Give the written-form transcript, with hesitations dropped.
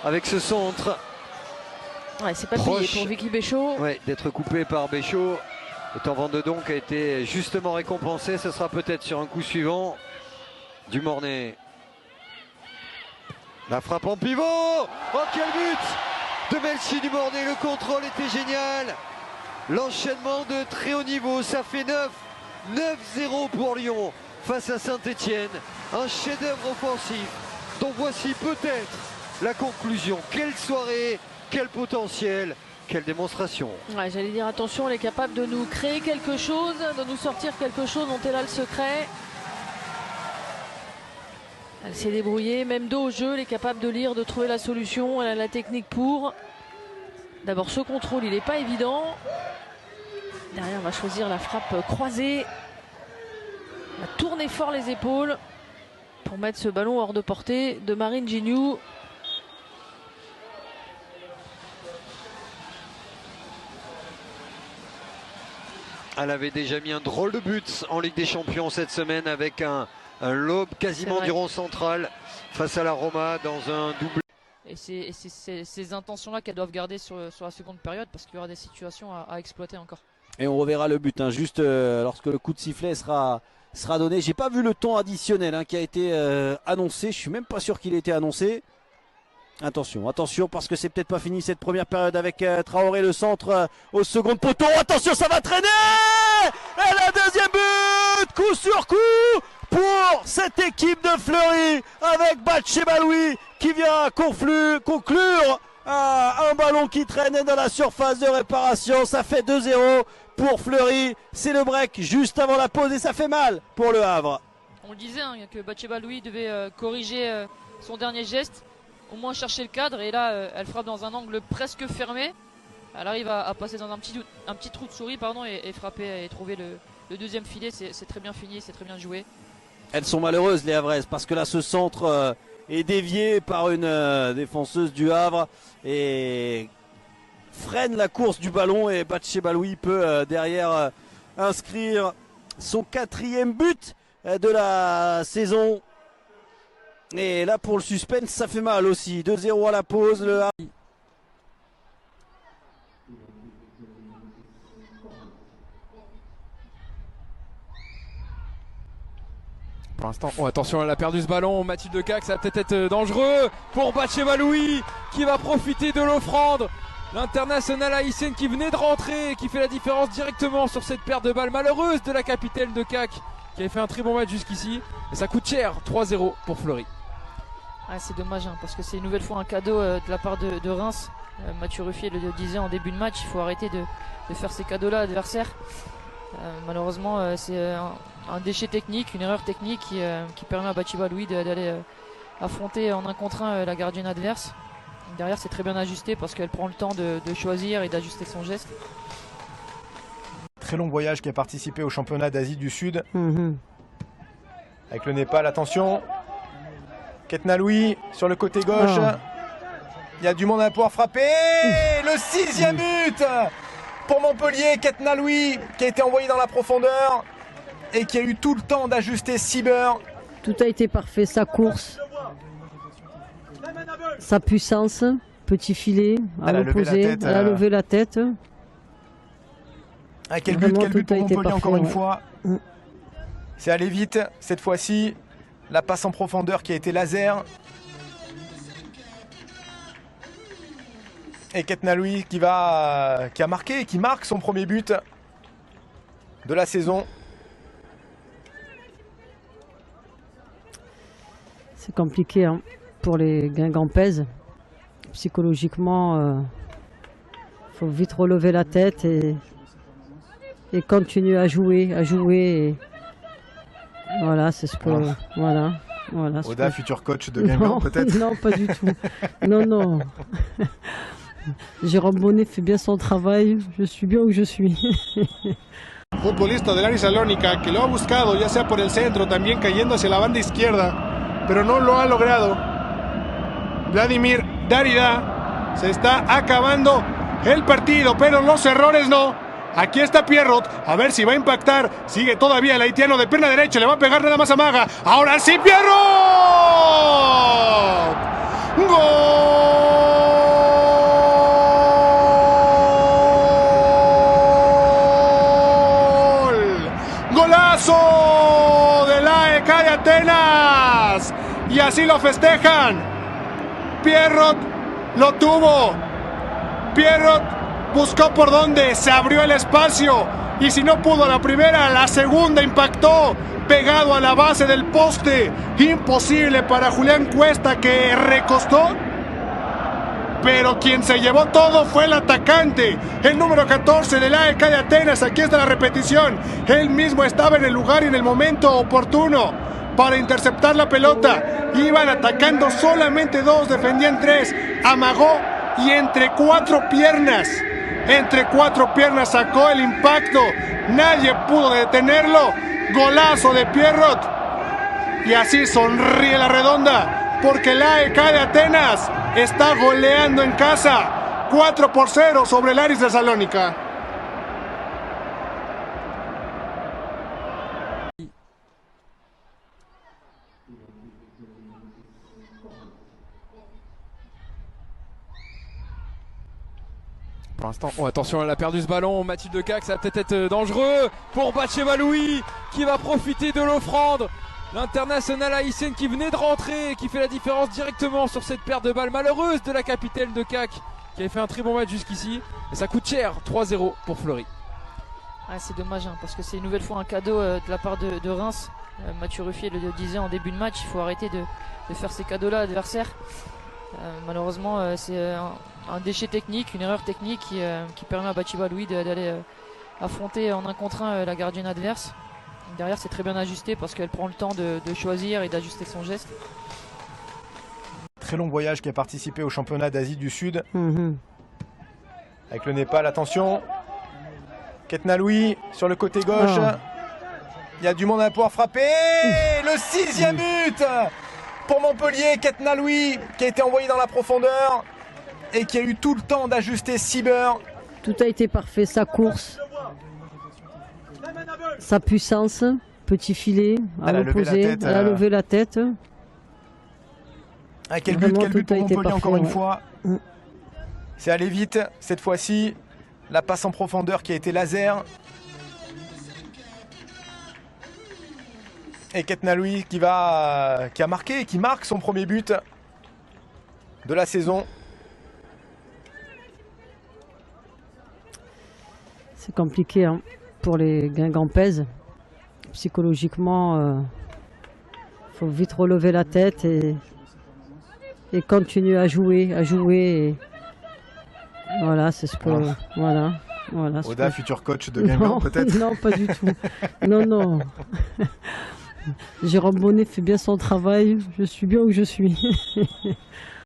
avec ce centre. Ouais, c'est pas payé pour Vicky Béchaud. Ouais, d'être coupé par Béchaud. Le temps Vandedonck a été justement récompensé. Ce sera peut-être sur un coup suivant du Mornay. La frappe en pivot. Oh, quel but de Melchi du Mornay. Le contrôle était génial. L'enchaînement de très haut niveau. Ça fait 9-0 pour Lyon face à Saint-Etienne. Un chef-d'œuvre offensif dont voici peut-être la conclusion. Quelle soirée, quel potentiel, quelle démonstration. Ouais, j'allais dire attention, elle est capable de nous créer quelque chose, de nous sortir quelque chose dont elle a le secret. Elle s'est débrouillée, même dos au jeu, elle est capable de lire, de trouver la solution, elle a la technique pour. D'abord ce contrôle, il n'est pas évident. Derrière, on va choisir la frappe croisée. Elle va tourner fort les épaules pour mettre ce ballon hors de portée de Marine Gignoux. Elle avait déjà mis un drôle de but en Ligue des Champions cette semaine avec un lob quasiment du rond central face à la Roma dans un double. Et c'est ces intentions-là qu'elles doivent garder sur la seconde période parce qu'il y aura des situations à exploiter encore. Et on reverra le but juste lorsque le coup de sifflet sera donné. J'ai pas vu le temps additionnel qui a été annoncé. Je suis même pas sûr qu'il ait été annoncé. Attention, attention parce que c'est peut-être pas fini cette première période avec Traoré, le centre au second poteau. Attention, ça va traîner. Et la deuxième but, coup sur coup pour cette équipe de Fleury avec Batchebaloui qui vient conclure un ballon qui traînait dans la surface de réparation. Ça fait 2-0 pour Fleury. C'est le break juste avant la pause et ça fait mal pour le Havre. On le disait que Batchebaloui devait corriger son dernier geste, au moins chercher le cadre, et là elle frappe dans un angle presque fermé. Elle arrive à passer dans un petit trou de souris et frapper et trouver le deuxième filet. C'est très bien fini, c'est très bien joué. Elles sont malheureuses les Havraises parce que là ce centre est dévié par une défenseuse du Havre et freine la course du ballon, et Batchebaloui peut derrière inscrire son 4e but de la saison. Et là pour le suspense ça fait mal aussi. 2-0 à la pause. Le Havre. Pour l'instant, attention, elle a perdu ce ballon. Mathilde Cac, ça va peut-être être dangereux pour Batchebaloui qui va profiter de l'offrande. L'international haïtienne qui venait de rentrer et qui fait la différence directement sur cette perte de balle malheureuse de la capitaine de Cac qui avait fait un très bon match jusqu'ici. Et ça coûte cher, 3-0 pour Fleury. Ah, c'est dommage parce que c'est une nouvelle fois un cadeau de la part de Reims. Mathieu Ruffier le disait en début de match, il faut arrêter de faire ces cadeaux-là à l'adversaire. Malheureusement, c'est un déchet technique, une erreur technique qui permet à Batchebaloui d'aller affronter en 1 contre 1 la gardienne adverse. Derrière, c'est très bien ajusté parce qu'elle prend le temps de choisir et d'ajuster son geste. Très long voyage qui a participé au championnat d'Asie du Sud. Avec le Népal, attention. Ketnaloui sur le côté gauche. Il y a du monde à pouvoir frapper. Le 6e but pour Montpellier. Ketnaloui qui a été envoyé dans la profondeur et qui a eu tout le temps d'ajuster Sieber. Tout a été parfait, sa course, sa puissance, petit filet à l'opposé, elle a levé la tête. Ah, quel but pour Montpellier parfait, encore une fois. C'est allé vite cette fois-ci. La passe en profondeur qui a été laser. Et Ketnaloui qui marque son premier but de la saison. C'est compliqué pour les Guingampaises. Psychologiquement, faut vite relever la tête et continuer à jouer. Et voilà, c'est ce que... Voilà. Oda, futur coach de Guingamp peut-être? Non, pas du tout. Non. Jérôme Bonnet fait bien son travail. Je suis bien où je suis. Futbolista del Aris Salónica que lo ha buscado ya sea por el centro, también cayendo hacia la banda izquierda, pero no lo ha logrado. Vladimir Dárida, se está acabando el partido, pero los errores no. Aquí está Pierrot, a ver si va a impactar. Sigue todavía el haitiano de pierna derecha, le va a pegar nada más a Maga. Ahora sí, Pierrot. ¡Gol! festejan. Pierrot lo tuvo. Pierrot buscó por dónde, se abrió el espacio. Y si no pudo la primera, la segunda impactó pegado a la base del poste. Imposible para Julián Cuesta, que recostó. Pero quien se llevó todo fue el atacante, el número 14 del AEK de Atenas. Aquí está la repetición. Él mismo estaba en el lugar y en el momento oportuno para interceptar la pelota. Iban atacando solamente dos, defendían tres. Amagó y entre cuatro piernas sacó el impacto. Nadie pudo detenerlo. Golazo de Pierrot. Y así sonríe la redonda, porque el AEK de Atenas está goleando en casa 4-0 sobre el Aris de Salónica. Pour l'instant, attention, elle a perdu ce ballon. Mathilde Cac, ça va peut-être être dangereux pour Batchevaloui qui va profiter de l'offrande. L'international haïtienne qui venait de rentrer et qui fait la différence directement sur cette paire de balles malheureuse de la capitaine de CAC, qui avait fait un très bon match jusqu'ici. Et ça coûte cher, 3-0 pour Fleury. Ah, c'est dommage parce que c'est une nouvelle fois un cadeau de la part de Reims. Mathieu Ruffier le disait en début de match, il faut arrêter de faire ces cadeaux-là à l'adversaire. Malheureusement, c'est un déchet technique, une erreur technique qui permet à Batchevaloui d'aller affronter en 1 contre 1 la gardienne adverse. Derrière, c'est très bien ajusté parce qu'elle prend le temps de choisir et d'ajuster son geste. Très long voyage qui a participé au championnat d'Asie du Sud. Avec le Népal, attention. Ketnaloui sur le côté gauche. Il y a du monde à pouvoir frapper. Le 6e but pour Montpellier. Ketnaloui qui a été envoyé dans la profondeur et qui a eu tout le temps d'ajuster Sieber. Tout a été parfait, sa course, sa puissance, petit filet, à l'opposé, elle a levé la tête. Ah, quel but pour Montpellier parfait, encore une fois. C'est allé vite cette fois-ci. La passe en profondeur qui a été laser. Et Ketnaloui qui a marqué et qui marque son premier but de la saison. C'est compliqué pour les Guingampaises. Psychologiquement, faut vite relever la tête et continuer à jouer. Et voilà, c'est ce que... Voilà. Oda, futur coach de Guingamp peut-être? Non, pas du tout. Non. Jérôme Bonnet fait bien son travail. Je suis bien où je suis.